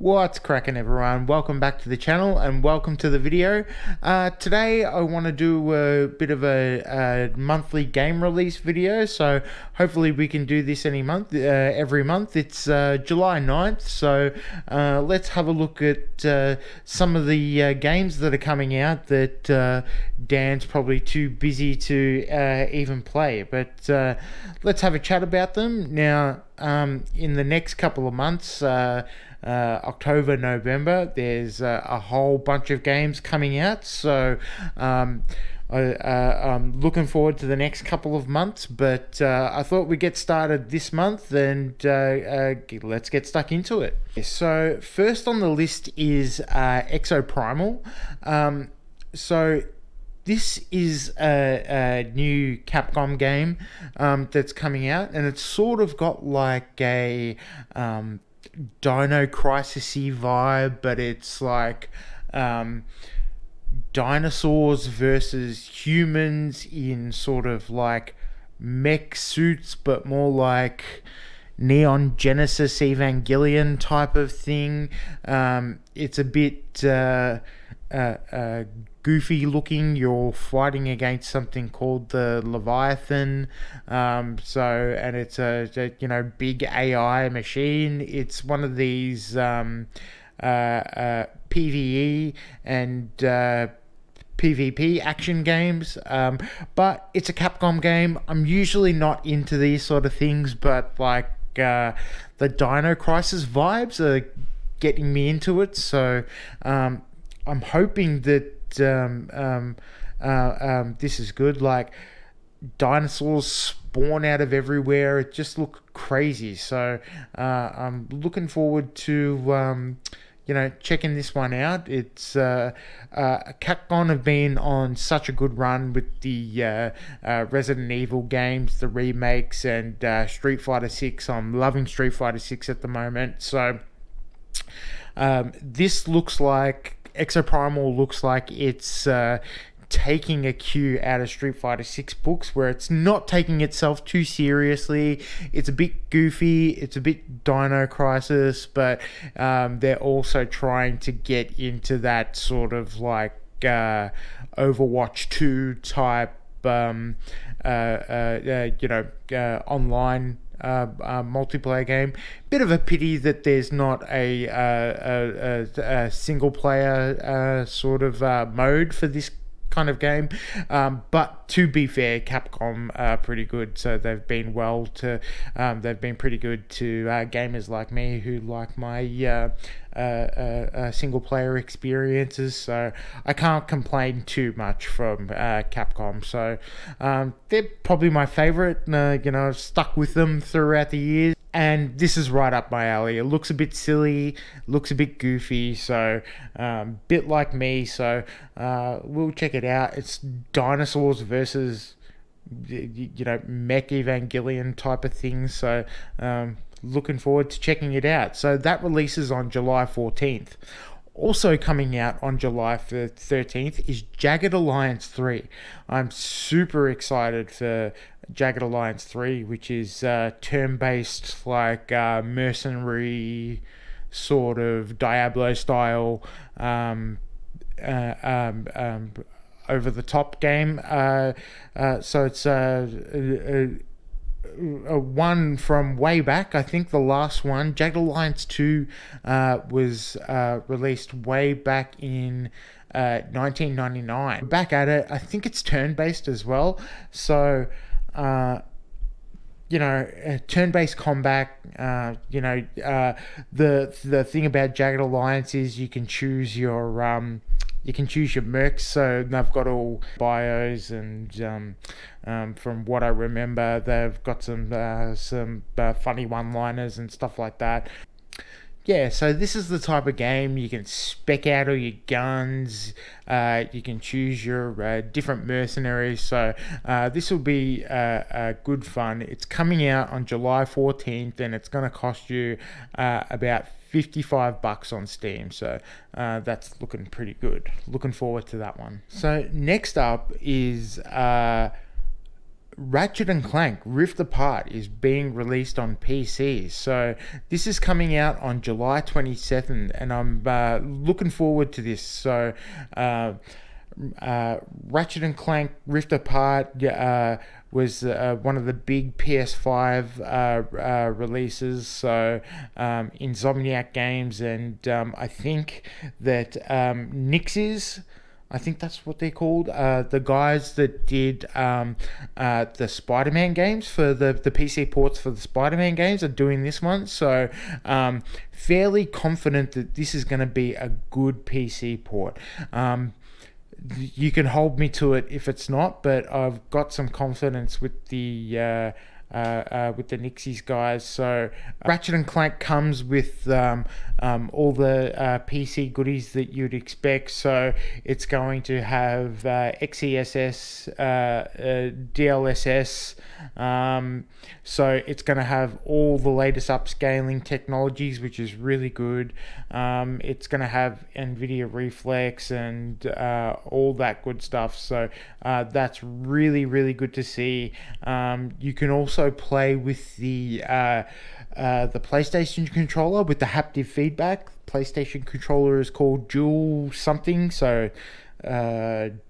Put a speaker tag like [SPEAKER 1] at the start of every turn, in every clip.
[SPEAKER 1] What's cracking, everyone? Welcome back to the channel and welcome to the video. Today I want to do a bit of a monthly game release video, so hopefully we can do this every month. It's July 9th, so let's have a look at some of the games that are coming out that Dan's probably too busy to even play, but let's have a chat about them. Now, in the next couple of months, October, November, there's a whole bunch of games coming out, so I'm looking forward to the next couple of months, but I thought we'd get started this month and let's get stuck into it. So first on the list is Exoprimal. So this is a new Capcom game that's coming out, and it's sort of got like a Dino Crisis-y vibe, but it's like dinosaurs versus humans in sort of like mech suits, but more like Neon Genesis Evangelion type of thing. It's a bit goofy looking. You're fighting against something called the Leviathan, and it's a big AI machine. It's one of these PvE and PvP action games, but it's a Capcom game. I'm usually not into these sort of things, but like the Dino Crisis vibes are getting me into it, so I'm hoping that this is good. Like, dinosaurs spawn out of everywhere. It just looks crazy, so I'm looking forward to checking this one out. It's Capcom have been on such a good run with the Resident Evil games, the remakes, and Street Fighter 6. I'm loving Street Fighter 6 at the moment, so this looks like Exoprimal looks like it's taking a cue out of Street Fighter 6 books, where it's not taking itself too seriously. It's a bit goofy, it's a bit Dino Crisis, but they're also trying to get into that sort of like Overwatch 2 type online multiplayer game. Bit of a pity that there's not a single player sort of mode for this kind of game, but to be fair, Capcom are pretty good, so they've been pretty good to gamers like me who like my single player experiences, so I can't complain too much from Capcom. So they're probably my favorite. I've stuck with them throughout the years, and this is right up my alley. It looks a bit silly, looks a bit goofy, so bit like me, so we'll check it out. It's dinosaurs versus mech Evangelion type of thing, so looking forward to checking it out. So that releases on July 14th. Also coming out on July 13th is Jagged Alliance 3. I'm super excited for Jagged Alliance 3, which is turn-based, like mercenary sort of Diablo style over-the-top game. So it's one from way back. I think the last one, Jagged Alliance 2, was released way back in 1999. Back at it. I think it's turn-based as well. So, turn-based combat. The thing about Jagged Alliance is you can choose your mercs, so they've got all bios, and from what I remember, they've got some funny one-liners and stuff like that. Yeah, so this is the type of game you can spec out all your guns, you can choose your different mercenaries, so this will be good fun. It's coming out on July 14th, and it's going to cost you about $55 on Steam, so that's looking pretty good. Looking forward to that one. So next up is Ratchet and Clank Rift Apart is being released on PC. So this is coming out on July 27th, and I'm looking forward to this. So Ratchet and Clank Rift Apart was one of the big PS5 releases. So Insomniac Games, and I think that Nix's, I think that's what they're called. The guys that did the Spider-Man games for the PC ports for the Spider-Man games are doing this one. So fairly confident that this is going to be a good PC port. You can hold me to it if it's not, but I've got some confidence with the Nixies guys. So Ratchet and Clank comes with all the PC goodies that you'd expect. So it's going to have XeSS, DLSS. So it's going to have all the latest upscaling technologies, which is really good. It's going to have NVIDIA Reflex and all that good stuff. So that's really, really good to see. You can also play with the PlayStation controller with the haptic feedback. PlayStation controller is called Dual something, so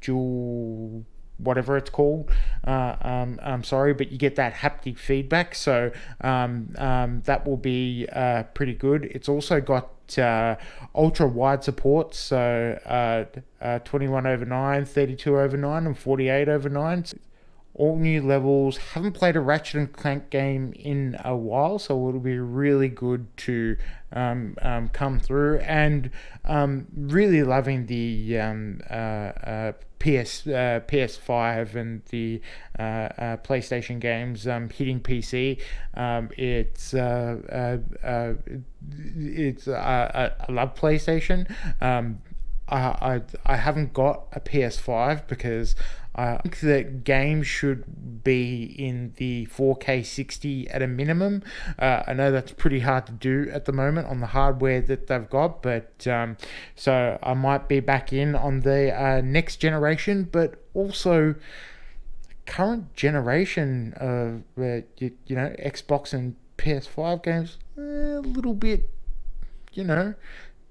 [SPEAKER 1] Dual whatever it's called. I'm sorry, but you get that haptic feedback, so that will be pretty good. It's also got ultra wide support, so 21/9, 32/9, and 48/9. All new levels. Haven't played a Ratchet and Clank game in a while, so it'll be really good to come through. And really loving the PS5 and the PlayStation games hitting PC. I love PlayStation. I haven't got a PS5 because I think that games should be in the 4K 60 at a minimum. I know that's pretty hard to do at the moment on the hardware that they've got, but so I might be back in on the next generation, but also current generation of Xbox and PS5 games a little bit,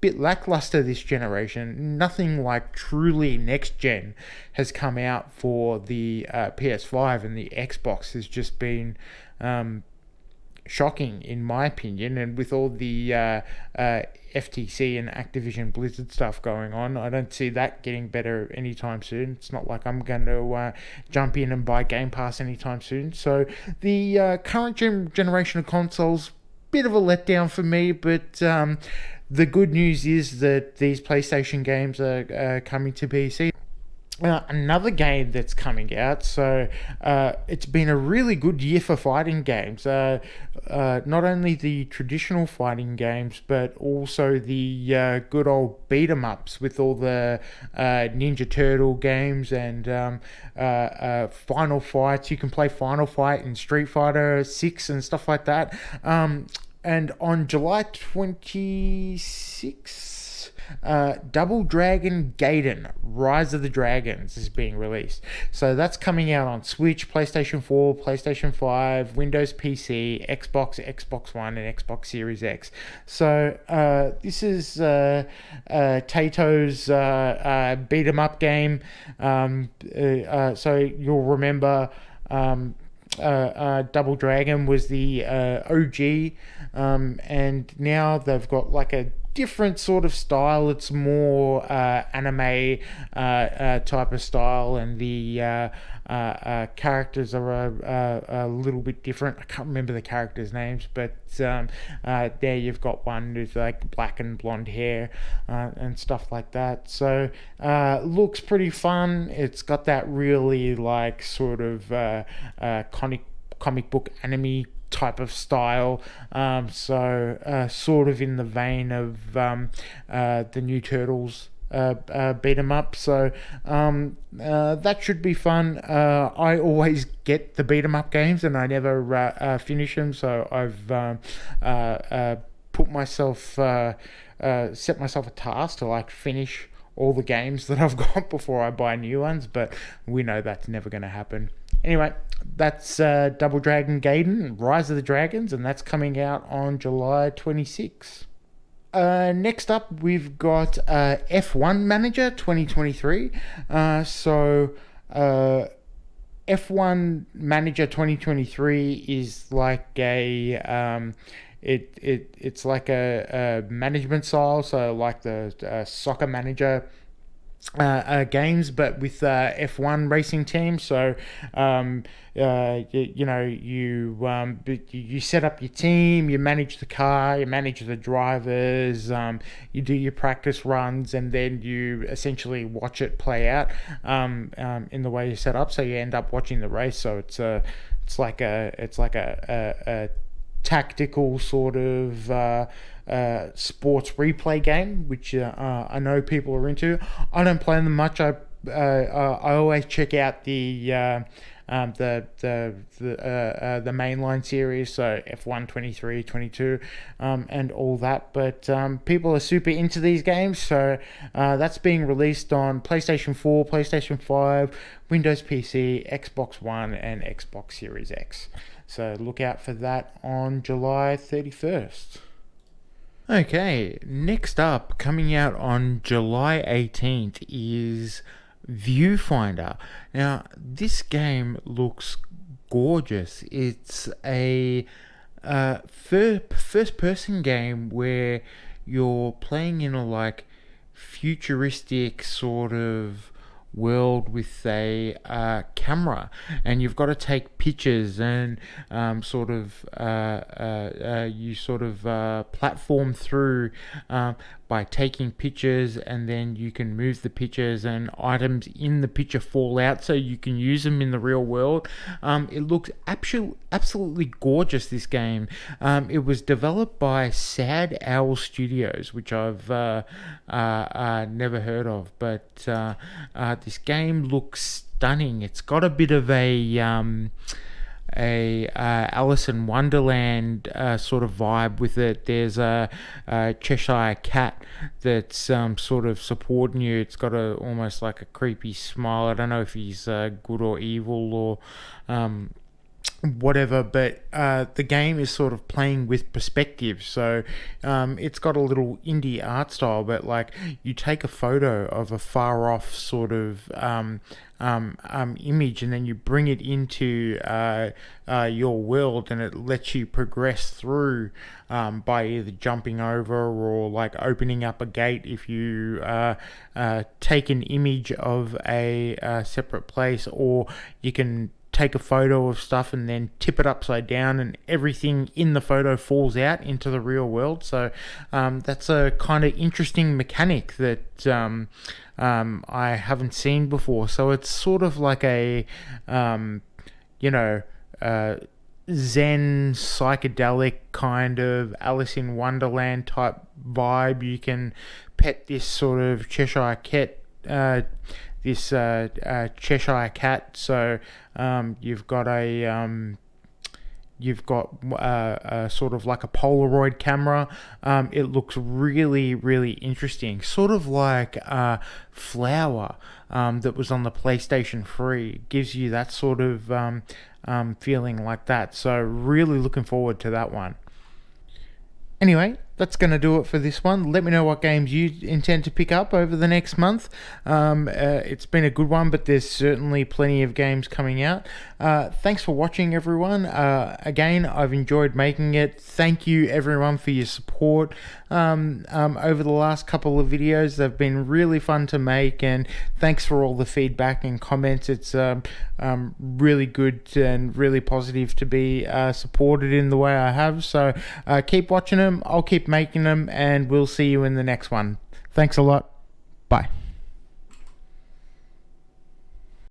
[SPEAKER 1] bit lackluster this generation. Nothing like truly next gen has come out for the PS5, and the Xbox has just been shocking in my opinion. And with all the FTC and Activision Blizzard stuff going on, I don't see that getting better anytime soon. It's not like I'm going to jump in and buy Game Pass anytime soon. So the current generation of consoles, bit of a letdown for me, but the good news is that these PlayStation games are coming to PC. Another game that's coming out, so it's been a really good year for fighting games. Not only the traditional fighting games, but also the good old beat 'em ups with all the Ninja Turtle games and Final Fights. You can play Final Fight in Street Fighter 6 and stuff like that. And on July 26th, Double Dragon Gaiden, Rise of the Dragons is being released. So that's coming out on Switch, PlayStation 4, PlayStation 5, Windows PC, Xbox, Xbox One, and Xbox Series X. So this is Tato's beat 'em up game. So you'll remember Double Dragon was the OG, and now they've got like a different sort of style. It's more anime type of style, and the characters are a little bit different. I can't remember the characters' names, but there you've got one with like black and blonde hair and stuff like that. So looks pretty fun. It's got that really like sort of comic book anime type of style, so sort of in the vein of the new Turtles beat 'em up. So that should be fun. I always get the beat 'em up games and I never finish them, so I've put myself set myself a task to like finish all the games that I've got before I buy new ones, but we know that's never going to happen. Anyway, that's Double Dragon Gaiden, Rise of the Dragons, and that's coming out on July 26th. Next up, we've got F1 Manager 2023. F1 Manager 2023 is like it's like a management style, so like the soccer manager games, but with F1 racing teams. So you set up your team, you manage the car, you manage the drivers, you do your practice runs, and then you essentially watch it play out in the way you set up. So you end up watching the race. So it's like a tactical sort of sports replay game, which I know people are into. I don't play them much. I always check out the mainline series, so F1 23, 22, and all that. But people are super into these games, so that's being released on PlayStation 4, PlayStation 5, Windows PC, Xbox One, and Xbox Series X. So look out for that on July 31st. Okay, next up, coming out on July 18th is Viewfinder. Now, this game looks gorgeous. It's a first-person game where you're playing in a like futuristic sort of world with a camera, and you've got to take pictures and you platform through by taking pictures, and then you can move the pictures and items in the picture fall out so you can use them in the real world. It looks absolutely gorgeous, this game. It was developed by Sad Owl Studios, which I've never heard of, but this game looks stunning. It's got a bit of a Alice in Wonderland sort of vibe with it. There's a Cheshire cat that's sort of supporting you. It's got almost like a creepy smile. I don't know if he's good or evil or whatever, but the game is sort of playing with perspective. So it's got a little indie art style, but like you take a photo of a far off sort of image, and then you bring it into your world, and it lets you progress through by either jumping over or like opening up a gate if you take an image of a separate place, or you can take a photo of stuff and then tip it upside down, and everything in the photo falls out into the real world. So that's a kind of interesting mechanic that I haven't seen before. So it's sort of like a Zen psychedelic kind of Alice in Wonderland type vibe. You can pet this sort of Cheshire cat, Cheshire cat. So you've got a sort of like a Polaroid camera. It looks really, really interesting, sort of like Flower that was on the PlayStation 3. Gives you that sort of feeling like that. So really looking forward to that one. Anyway, that's going to do it for this one. Let me know what games you intend to pick up over the next month. It's been a good one, but there's certainly plenty of games coming out. Thanks for watching, everyone. Again, I've enjoyed making it. Thank you, everyone, for your support over the last couple of videos. They've been really fun to make, and thanks for all the feedback and comments. It's really good and really positive to be supported in the way I have. So keep watching them. I'll keep making them, and we'll see you in the next one. Thanks a lot. Bye.